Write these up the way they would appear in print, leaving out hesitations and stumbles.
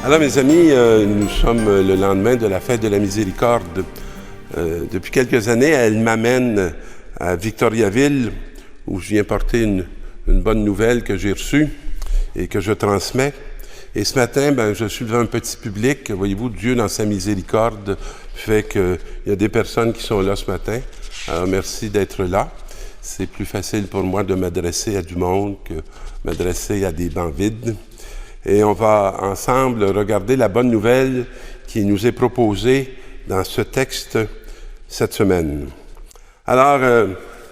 Alors mes amis, nous sommes le lendemain de la fête de la miséricorde. Depuis quelques années, elle m'amène à Victoriaville, où je viens porter une bonne nouvelle que j'ai reçue et que je transmets. Et ce matin, je suis devant un petit public. Voyez-vous, Dieu, dans sa miséricorde, fait qu'il y a des personnes qui sont là ce matin. Alors merci d'être là. C'est plus facile pour moi de m'adresser à du monde que m'adresser à des bancs vides. Et on va ensemble regarder la bonne nouvelle qui nous est proposée dans ce texte cette semaine. Alors,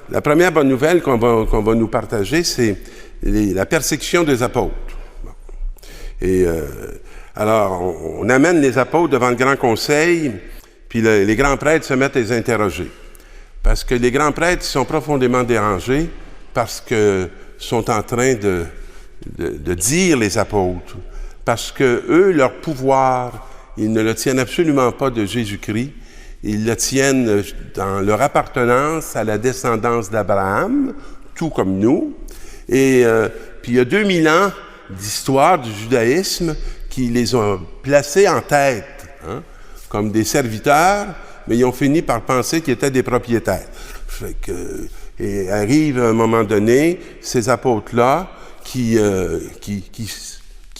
la première bonne nouvelle qu'on va nous partager, c'est la persécution des apôtres. Et alors, on amène les apôtres devant le grand conseil, puis les grands prêtres se mettent à les interroger. Parce que les grands prêtres sont profondément dérangés parce qu'ils sont en train de dire les apôtres, parce que eux, leur pouvoir, ils ne le tiennent absolument pas de Jésus-Christ, ils le tiennent dans leur appartenance à la descendance d'Abraham, tout comme nous, et puis il y a 2000 ans d'histoire du judaïsme qui les ont placés en tête, comme des serviteurs, mais ils ont fini par penser qu'ils étaient des propriétaires. Et arrive à un moment donné, ces apôtres-là, qui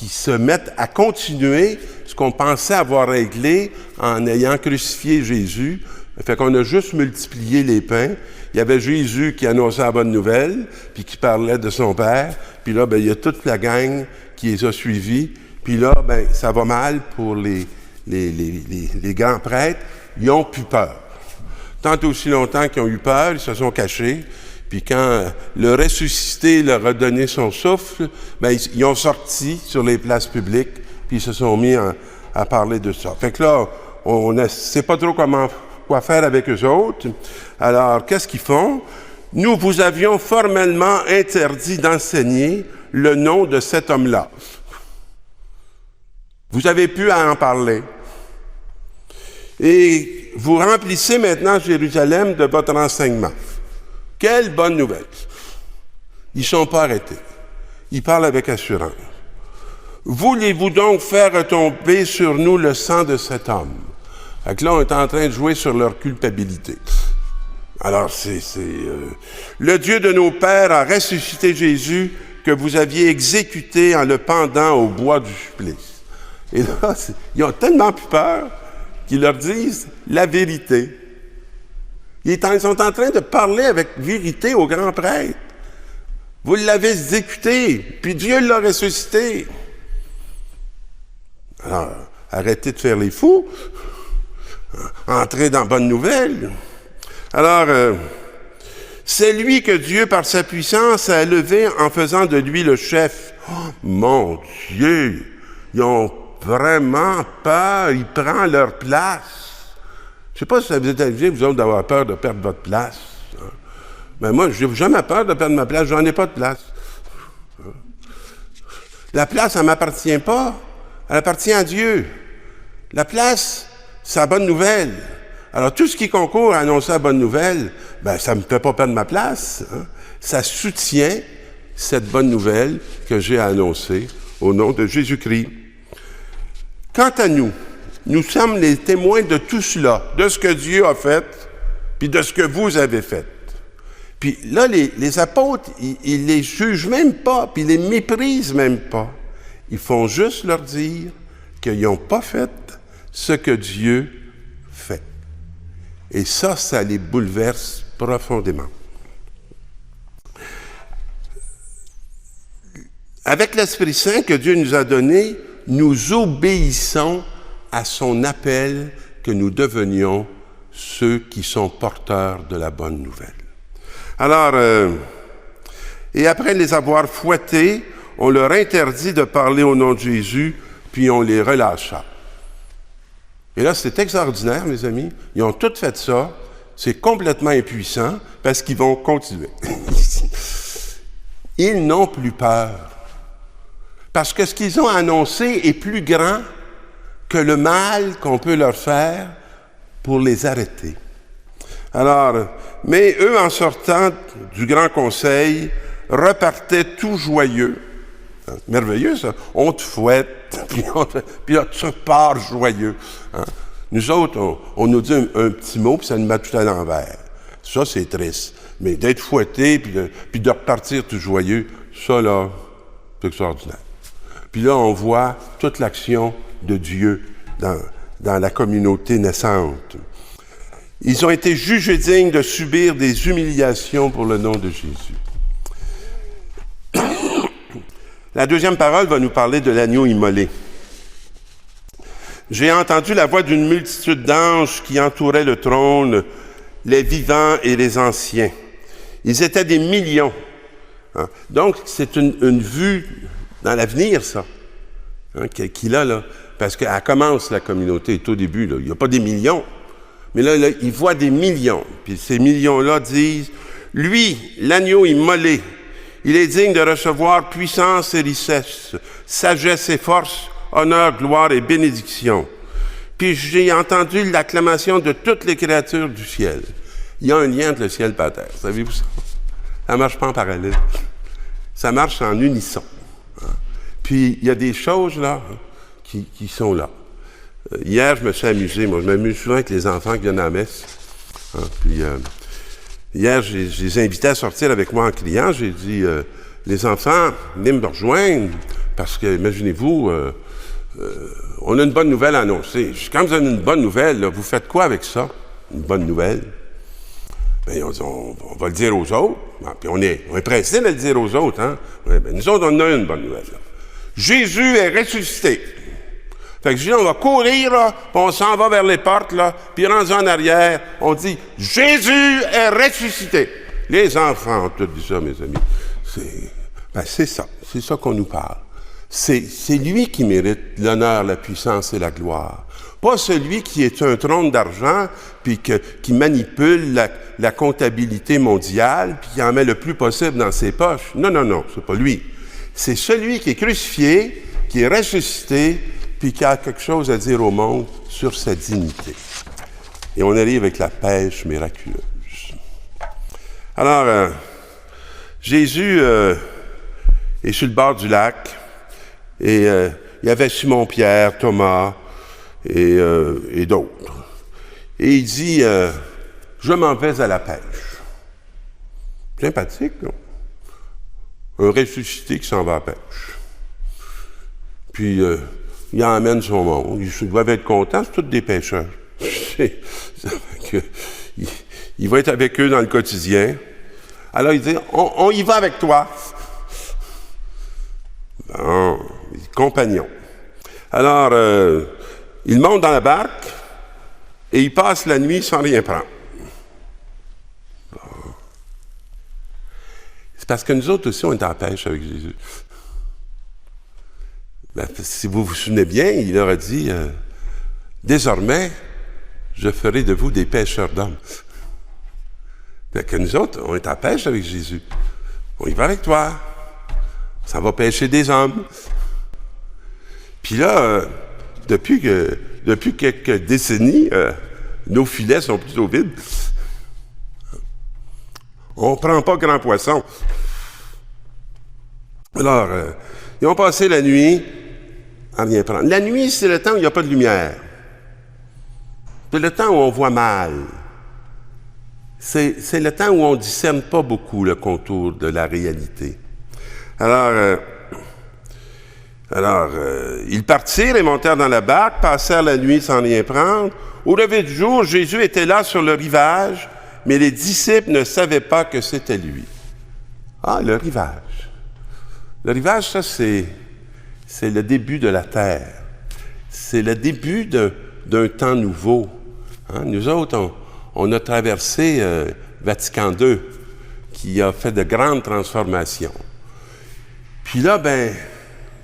se mettent à continuer ce qu'on pensait avoir réglé en ayant crucifié Jésus. Fait qu'on a juste multiplié les pains. Il y avait Jésus qui annonçait la bonne nouvelle, puis qui parlait de son Père. Puis là, il y a toute la gang qui les a suivis. Puis là, ça va mal pour les grands prêtres. Ils ont plus peur. Tant aussi longtemps qu'ils ont eu peur, ils se sont cachés. Puis quand le ressuscité leur a donné son souffle, ils ont sorti sur les places publiques, puis ils se sont mis à parler de ça. Fait que là, on ne sait pas trop quoi faire avec eux autres. Alors, qu'est-ce qu'ils font? Nous vous avions formellement interdit d'enseigner le nom de cet homme-là. Vous avez pu en parler. Et vous remplissez maintenant Jérusalem de votre enseignement. Quelle bonne nouvelle! Ils ne sont pas arrêtés. Ils parlent avec assurance. Voulez-vous donc faire retomber sur nous le sang de cet homme? Fait que là, on est en train de jouer sur leur culpabilité. Alors, le Dieu de nos pères a ressuscité Jésus que vous aviez exécuté en le pendant au bois du supplice. Et là, ils ont tellement plus peur qu'ils leur disent la vérité. Ils sont en train de parler avec vérité aux grands prêtres. Vous l'avez exécuté, puis Dieu l'a ressuscité. Alors, arrêtez de faire les fous. Entrez dans bonne nouvelle. Alors, c'est lui que Dieu, par sa puissance, a élevé en faisant de lui le chef. Oh, mon Dieu! Ils ont vraiment peur. Il prend leur place. Je ne sais pas si ça vous est arrivé, vous autres, d'avoir peur de perdre votre place. Mais moi, je n'ai jamais peur de perdre ma place, j'en ai pas de place. La place, elle ne m'appartient pas, elle appartient à Dieu. La place, c'est la bonne nouvelle. Alors, tout ce qui concourt à annoncer la bonne nouvelle, ça ne me fait pas perdre ma place. Ça soutient cette bonne nouvelle que j'ai annoncée au nom de Jésus-Christ. Quant à nous, nous sommes les témoins de tout cela, de ce que Dieu a fait, puis de ce que vous avez fait. Puis là, les apôtres, ils les jugent même pas, puis ils les méprisent même pas. Ils font juste leur dire qu'ils n'ont pas fait ce que Dieu fait. Et ça les bouleverse profondément. Avec l'Esprit Saint que Dieu nous a donné, nous obéissons à son appel que nous devenions ceux qui sont porteurs de la bonne nouvelle. Alors, et après les avoir fouettés, on leur interdit de parler au nom de Jésus, puis on les relâcha. Et là, c'est extraordinaire, mes amis. Ils ont tous fait ça. C'est complètement impuissant, parce qu'ils vont continuer. Ils n'ont plus peur. Parce que ce qu'ils ont annoncé est plus grand que le mal qu'on peut leur faire pour les arrêter. Alors, mais eux, en sortant du grand conseil, repartaient tout joyeux. Merveilleux, ça. On te fouette, puis là, tu repars joyeux. Hein? Nous autres, on nous dit un petit mot, puis ça nous met tout à l'envers. Ça, c'est triste. Mais d'être fouetté, puis de repartir tout joyeux, ça, là, c'est extraordinaire. Puis là, on voit toute l'action de Dieu dans la communauté naissante. Ils ont été jugés dignes de subir des humiliations pour le nom de Jésus. La deuxième parole va nous parler de l'agneau immolé. J'ai entendu la voix d'une multitude d'anges qui entouraient le trône, les vivants et les anciens. Ils étaient des millions. Hein? Donc, c'est une vue dans l'avenir, ça, hein, qu'il a là. Parce qu'elle commence, la communauté, est au début. Là. Il n'y a pas des millions. Mais là, il voit des millions. Puis ces millions-là disent, « Lui, l'agneau immolé, il est digne de recevoir puissance et richesse, sagesse et force, honneur, gloire et bénédiction. » Puis j'ai entendu l'acclamation de toutes les créatures du ciel. Il y a un lien entre le ciel et la terre. Savez-vous ça? Ça ne marche pas en parallèle. Ça marche en unisson. Hein? Puis il y a des choses là qui sont là. Hier, je me suis amusé. Moi, je m'amuse souvent avec les enfants qui viennent à la messe. Hein? Puis hier, je les ai invités à sortir avec moi en criant. J'ai dit, les enfants, venez me rejoindre, parce que, imaginez-vous, on a une bonne nouvelle à annoncer. Quand vous avez une bonne nouvelle, là, vous faites quoi avec ça, une bonne nouvelle? Bien, on va le dire aux autres. Puis on est pressé de le dire aux autres. Hein? Ouais, bien, nous autres, on a une bonne nouvelle. Là. Jésus est ressuscité. Fait que je dis, on va courir, là, puis on s'en va vers les portes, là, puis rendu en arrière, on dit, Jésus est ressuscité. Les enfants ont tous dit ça, mes amis. C'est ça qu'on nous parle. C'est lui qui mérite l'honneur, la puissance et la gloire. Pas celui qui est un trône d'argent, puis qui manipule la comptabilité mondiale, puis qui en met le plus possible dans ses poches. Non, c'est pas lui. C'est celui qui est crucifié, qui est ressuscité, puis qui a quelque chose à dire au monde sur sa dignité. Et on arrive avec la pêche miraculeuse. Alors, Jésus est sur le bord du lac, et il y avait Simon-Pierre, Thomas et d'autres. Et il dit, je m'en vais à la pêche. Sympathique, non? Un ressuscité qui s'en va à la pêche. Puis, il emmène son monde. Ils doivent être contents, c'est tous des pêcheurs. Il va être avec eux dans le quotidien. Alors, il dit, on y va avec toi. Bon, compagnon. Alors, il monte dans la barque et il passe la nuit sans rien prendre. Bon. C'est parce que nous autres aussi, on est en pêche avec Jésus. Ben, si vous vous souvenez bien, il leur a dit, désormais, je ferai de vous des pêcheurs d'hommes. Fait que nous autres, on est en pêche avec Jésus. On y va avec toi. Ça va pêcher des hommes. Puis là, depuis quelques décennies, nos filets sont plutôt vides. On ne prend pas grand poisson. Alors, ils ont passé la nuit à rien prendre. La nuit, c'est le temps où il n'y a pas de lumière. C'est le temps où on voit mal. C'est le temps où on ne discerne pas beaucoup le contour de la réalité. Alors, ils partirent et montèrent dans la barque, passèrent la nuit sans rien prendre. Au lever du jour, Jésus était là sur le rivage, mais les disciples ne savaient pas que c'était lui. Ah, le rivage. Le rivage, ça, c'est le début de la terre. C'est le début d'un temps nouveau. Hein? Nous autres, on a traversé Vatican II, qui a fait de grandes transformations. Puis là,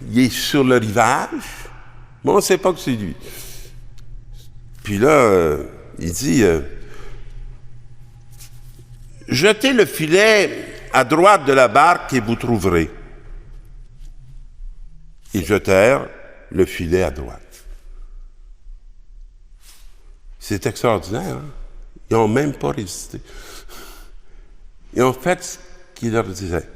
il est sur le rivage, mais on ne sait pas que c'est lui. Puis là, il dit, jetez le filet à droite de la barque et vous trouverez. Ils jetèrent le filet à droite. C'est extraordinaire, hein? Ils n'ont même pas résisté. Ils ont fait ce qu'il leur disait.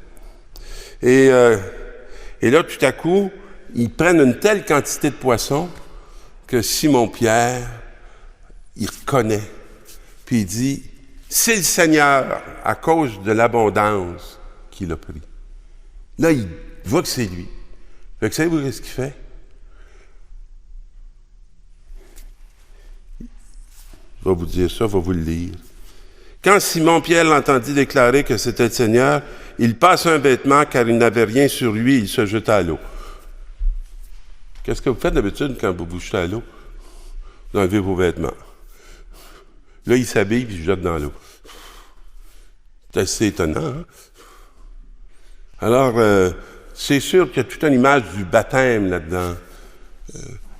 Et là, tout à coup, ils prennent une telle quantité de poissons que Simon-Pierre, il reconnaît, puis il dit, c'est le Seigneur, à cause de l'abondance qu'il a pris. Là, il voit que c'est lui. Fait que savez-vous qu'est-ce qu'il fait? Je vais vous dire ça, je vais vous le lire. Quand Simon-Pierre l'entendit déclarer que c'était le Seigneur, il passe un vêtement car il n'avait rien sur lui et il se jeta à l'eau. Qu'est-ce que vous faites d'habitude quand vous vous jetez à l'eau? Vous enlevez vos vêtements. Là, il s'habille et il se jette dans l'eau. C'est assez étonnant, hein? Alors, c'est sûr qu'il y a toute une image du baptême là-dedans.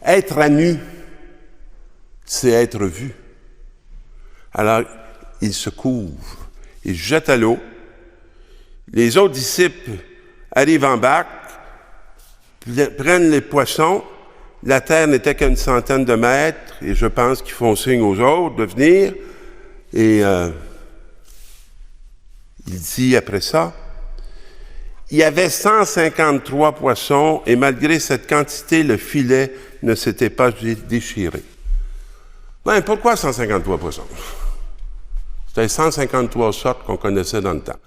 Être à nu, c'est être vu. Alors, il se couvre, il se jette à l'eau. Les autres disciples arrivent en barque, prennent les poissons. La terre n'était qu'à 100 de mètres, et je pense qu'ils font signe aux autres de venir. Et il dit après ça, il y avait 153 poissons, et malgré cette quantité, le filet ne s'était pas déchiré. Ben, pourquoi 153 poissons? C'était 153 sortes qu'on connaissait dans le temps.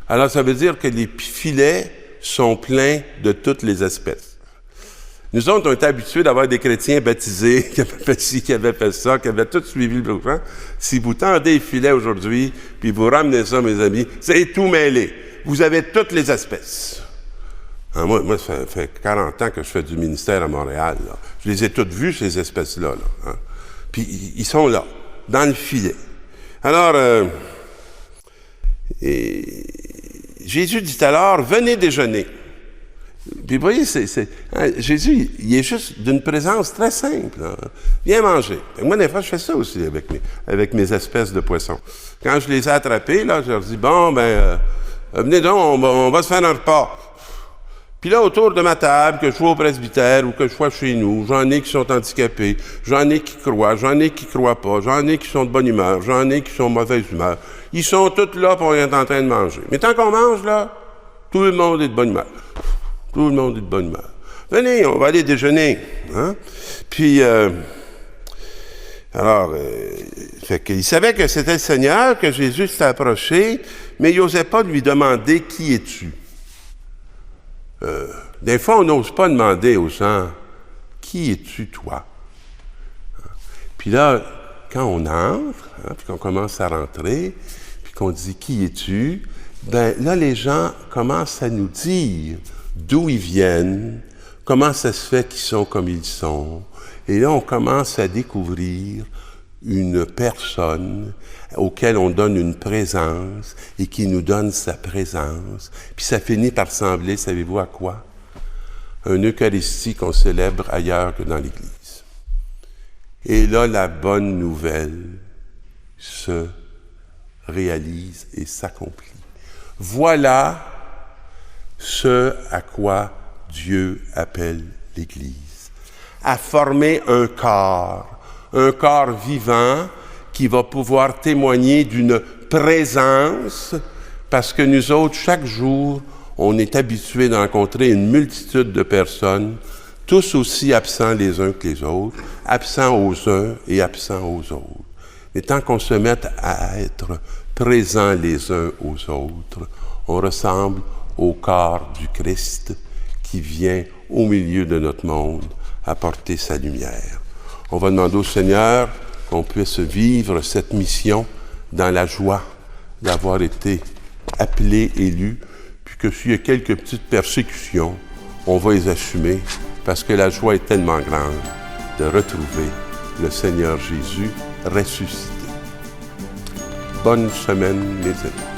Alors, ça veut dire que les filets sont pleins de toutes les espèces. Nous autres, on est habitués d'avoir des chrétiens baptisés, qui avaient fait ci, qui avaient fait ça, qui avaient tout suivi le programme. Si vous tendez les filets aujourd'hui, puis vous ramenez ça, mes amis, c'est tout mêlé. Vous avez toutes les espèces. Hein, moi, ça fait 40 ans que je fais du ministère à Montréal. Là. Je les ai toutes vues, ces espèces-là. Là, hein. Puis, ils sont là, dans le filet. Alors, Jésus dit alors, venez déjeuner. Puis vous voyez, Jésus, il est juste d'une présence très simple. Hein. Viens manger. Et moi, des fois, je fais ça aussi avec mes espèces de poissons. Quand je les ai attrapés, là, je leur dis, bon, venez donc, on va se faire un repas. Puis là, autour de ma table, que je sois au presbytère ou que je sois chez nous, j'en ai qui sont handicapés, j'en ai qui croient, j'en ai qui croient pas, j'en ai qui sont de bonne humeur, j'en ai qui sont de mauvaise humeur. Ils sont tous là pour être en train de manger. Mais tant qu'on mange, là, tout le monde est de bonne humeur. Tout le monde est de bonne humeur. Venez, on va aller déjeuner. Hein? Puis, fait qu'il savait que c'était le Seigneur, que Jésus s'était approché, mais il n'osait pas lui demander « Qui es-tu? » Des fois, on n'ose pas demander aux gens « Qui es-tu, toi? » Puis là, quand on entre, hein, puis qu'on commence à rentrer, puis qu'on dit « Qui es-tu? » Ben là, les gens commencent à nous dire d'où ils viennent, comment ça se fait qu'ils sont comme ils sont. Et là, on commence à découvrir une personne auquel on donne une présence et qui nous donne sa présence. Puis ça finit par ressembler, savez-vous à quoi? Une Eucharistie qu'on célèbre ailleurs que dans l'Église. Et là, la bonne nouvelle se réalise et s'accomplit. Voilà ce à quoi Dieu appelle l'Église. À former un corps vivant qui va pouvoir témoigner d'une présence, parce que nous autres, chaque jour, on est habitués de rencontrer une multitude de personnes, tous aussi absents les uns que les autres, absents aux uns et absents aux autres. Mais tant qu'on se met à être présents les uns aux autres, on ressemble au corps du Christ qui vient au milieu de notre monde apporter sa lumière. On va demander au Seigneur qu'on puisse vivre cette mission dans la joie d'avoir été appelé, élu, puis que s'il y a quelques petites persécutions, on va les assumer parce que la joie est tellement grande de retrouver le Seigneur Jésus ressuscité. Bonne semaine, mes amis.